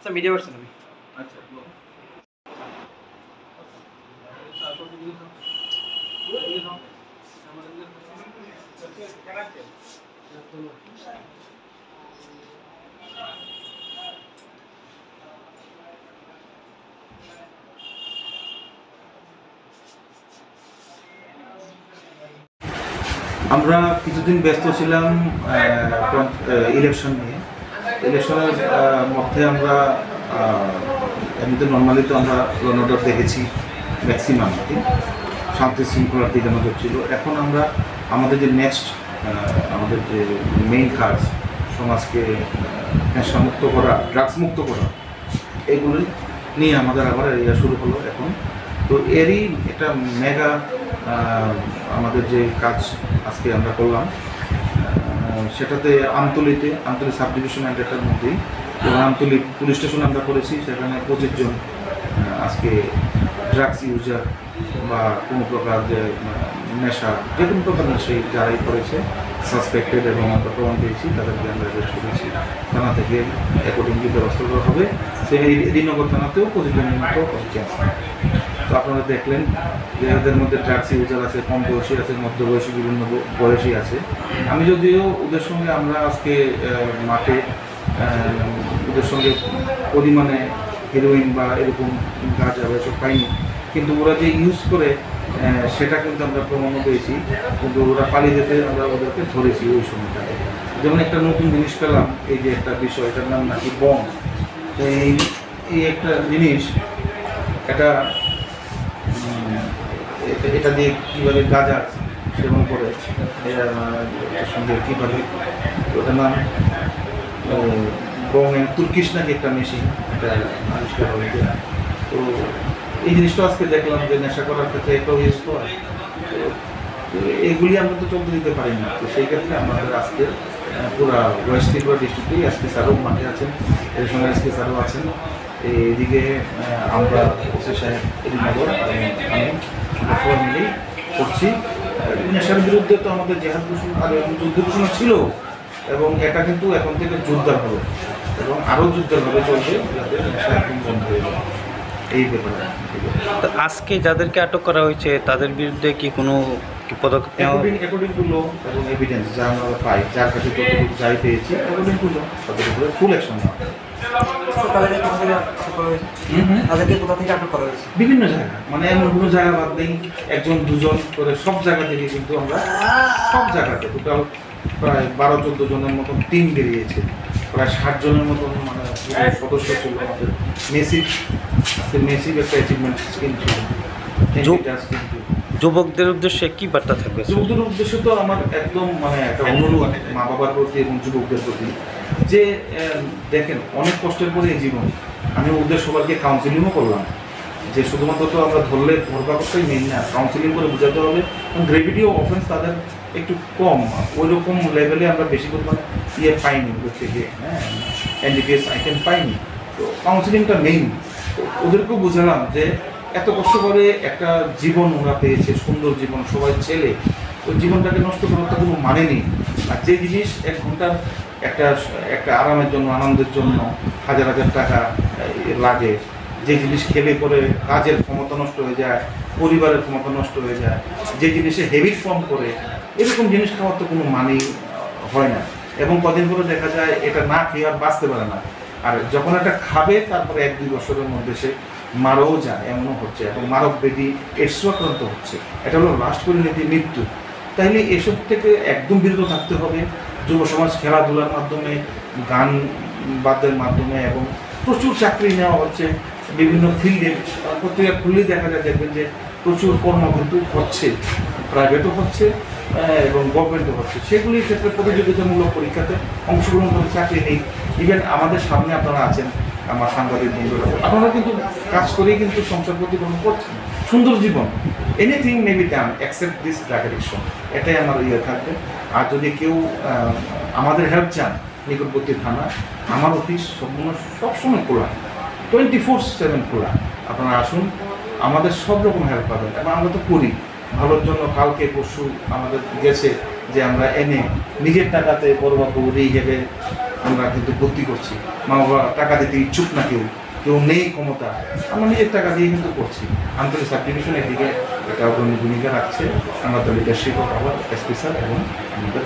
Sir media পারছেন আমি আচ্ছা আমরা কিছুদিন ব্যস্ত ছিলাম ইলেকশন নিয়ে। ইলেকশনের মধ্যে আমরা এমনিতে নর্মালি তো আমরা রণদর দেখেছি ম্যাক্সিমাম শান্তি শৃঙ্খলার দিকে নজর ছিল। এখন আমরা আমাদের যে নেক্সট আমাদের যে মেইন কাজ সমাজকে নেশামুক্ত করা, ড্রাগস মুক্ত করা, এগুলো নিয়ে আমাদের আবার এরিয়া শুরু হলো এখন। তো এরই একটা মেগা আমাদের যে কাজ আজকে আমরা করলাম সেটাতে আমতলী সাব ডিভিশন এলাকার মধ্যেই এবং আমতলী পুলিশ স্টেশন আমরা করেছি। সেখানে 25 জন আজকে ড্রাগস ইউজার বা কোনো প্রকার যে নেশা যে কোনো প্রকার নেশাই যারাই করেছে সাসপেক্টেড এবং আমরা প্রমাণ পেয়েছি তাদেরকে আমরা অ্যারেস্ট করেছি। থানা থেকে অ্যাকর্ডিংলি ব্যবস্থা করা হবে। সেই এডিনগর থানাতেও 25 জনের মতো হচ্ছে। তো আপনারা দেখলেন যে এদের মধ্যে ড্রাগস ইউজার আছে, কম বয়সী আছে, মধ্যবয়সী, বিভিন্ন বয়সী আছে। আমি যদিও ওদের সঙ্গে আমরা আজকে মাঠে ওদের সঙ্গে পরিমাণে হিরোইন বা এরকম গাঁজা এসব পাইনি, কিন্তু ওরা যে ইউজ করে সেটা কিন্তু আমরা প্রমাণও পেয়েছি। কিন্তু ওরা পালিয়ে যেতে আমরা ওদেরকে ধরেছি ওই সময়টাতে। যেমন একটা নতুন জিনিস পেলাম, এই যে একটা বিষয়, এটার নাম নাকি বম। তো এই একটা জিনিস, এটা দিয়ে কীভাবে গাঁজা সেবন করে এটার সঙ্গে কীভাবে, ওটার নাম বঙ্গের তুর্কিশ নাকি একটা মেশিন, এটা আবিষ্কার হয়েছে। তো এই জিনিসটা আজকে দেখলাম যে নেশা করার ক্ষেত্রে এটাও ইউজ করা। তো এইগুলি আমরা তো চলতে দিতে পারি না। তো সেই ক্ষেত্রে আমাদের আজকে পুরা ওয়েস্ট ত্রিপুরা ডিস্ট্রিক্টেই এসপি স্যারও মাঠে আছেন, এর সঙ্গে এসপি স্যারও আছেন। এইদিকে আমরা ওসি সাহেব এদিনগর আমি সবাই মিলেই করছি। নেশার বিরুদ্ধে তো আমাদের জেহাদ ঘোষণা আর যুদ্ধ ঘোষণা ছিল, এবং এটা কিন্তু এখন থেকে জোরদার হবে এবং আরও জোরদারভাবে চলবে, যাতে নেশা একদম বন্ধ হয়ে যায় এই ব্যাপারে। তো আজকে যাদেরকে আটক করা হয়েছে তাদের বিরুদ্ধে কি কোনো পদক্ষেপ অ্যাকর্ডিং টু ল এবং এভিডেন্স যা আমরা পাই, যার কাছে যতটুকু যাই পেয়েছি, অ্যাকর্ডিং টু ল তাদের উপরে ফুল অ্যাকশন নেওয়া। বিভিন্ন জায়গা, মানে এমন কোনো জায়গা বাদ নেই, একজন দুজন করে সব জায়গা থেকে কিন্তু আমরা সব জায়গাতে টোটাল প্রায় 12-14 জনের মতন টিম বেরিয়েছে, প্রায় 60 জনের মতন মানে সদস্য ছিল আমাদের। মেসিভ একটা অ্যাচিভমেন্ট স্কিম ছিল। যুবকদের উদ্দেশ্যে কি বার্তা থাকবে? যুবকদের উদ্দেশ্যে তো আমার একদম মানে একটা অনুরোধ মা বাবার প্রতি এবং যুবকদের প্রতি, যে দেখেন অনেক কষ্টের পরে এই জীবন। আমি ওদের সবাইকে কাউন্সিলিংও করলাম যে শুধুমাত্র তো আমরা ধরলে ধরবা করতেই মেন না, কাউন্সিলিং করে বোঝাতে হবে। এবং গ্রেভিটি অফ অফেন্স তাদের একটু কম, ওই রকম লেভেলে আমরা বেশি পরিমাণে পাইনি ওদের থেকে, এনডিপিএস আইটেম পাইনি। তো কাউন্সিলিংটা মেইন। তো ওদেরকেও বোঝালাম যে এত কষ্ট করে একটা জীবন ওরা পেয়েছে, সুন্দর জীবন, সবাই ছেলে, ওই জীবনটাকে নষ্ট করার তো কোনো মানে নেই। আর যে জিনিস 1 ঘন্টার একটা আরামের জন্য, আনন্দের জন্য 1000 টাকা লাগে, যে জিনিস খেলে পরে কাজের ক্ষমতা নষ্ট হয়ে যায়, পরিবারের ক্ষমতা নষ্ট হয়ে যায়, যে জিনিসে হেবিট ফর্ম করে, এরকম জিনিস খাওয়ার তো কোনো মানেই হয় না। এবং কদিন পরে দেখা যায় এটা না খেয়ে আর বাঁচতে পারে না। আর যখন এটা খাবে তারপরে 1-2 বছরের মধ্যে সে মারাও যায়, এমনও হচ্ছে, এবং মারক ব্যাধি এডসও আক্রান্ত হচ্ছে। এটা হলো লাস্ট পরিণতি মৃত্যু। তাইলে এসব থেকে একদম বিরত থাকতে হবে। যুব সমাজ খেলাধুলার মাধ্যমে, গান বাদ্যের মাধ্যমে, এবং প্রচুর চাকরি নেওয়া হচ্ছে বিভিন্ন ফিল্ডে। পত্রিকা খুললেই দেখা যায়, দেখবেন যে প্রচুর কর্ম কিন্তু হচ্ছে, প্রাইভেটও হচ্ছে এবং গভর্নমেন্টও হচ্ছে। সেগুলির ক্ষেত্রে প্রতিযোগিতামূলক পরীক্ষাতে অংশগ্রহণ করে চাকরি নেই। ইভেন আমাদের সামনে আপনারা আছেন, আমার সাংবাদিক বন্ধুরা, আপনারা কিন্তু কাজ করেই কিন্তু সংসার প্রতিপালন করছেন, সুন্দর জীবন। Anything may be done except this drug addiction, এটাই আমার থাকবে। আর যদি কেউ আমাদের হেল্প চান, নিকটবর্তী থানা, আমার অফিস সবসময় খোলা, 24/7 খোলা। আপনারা আসুন, আমাদের সব রকম হেল্প পাবেন, এবং আমরা তো করি ভালোর জন্য। কালকে পরশু আমাদের গেছে যে আমরা এনে নিজের টাকাতে বড়বাবু রিহেবে আমরা কিন্তু ভর্তি করছি। মা বাবা টাকা দিতে ইচ্ছুক না, কেউ কেউ নেই ক্ষমতা, আমরা নিজের টাকা দিয়ে কিন্তু করছি। আন্তর্জাতিক সাবডিভিশনের দিকে এটা অগ্রণী ভূমিকা রাখছে। আমরা তো লিডারশিপ অফ আওয়ার স্পেশাল এবং আমাদের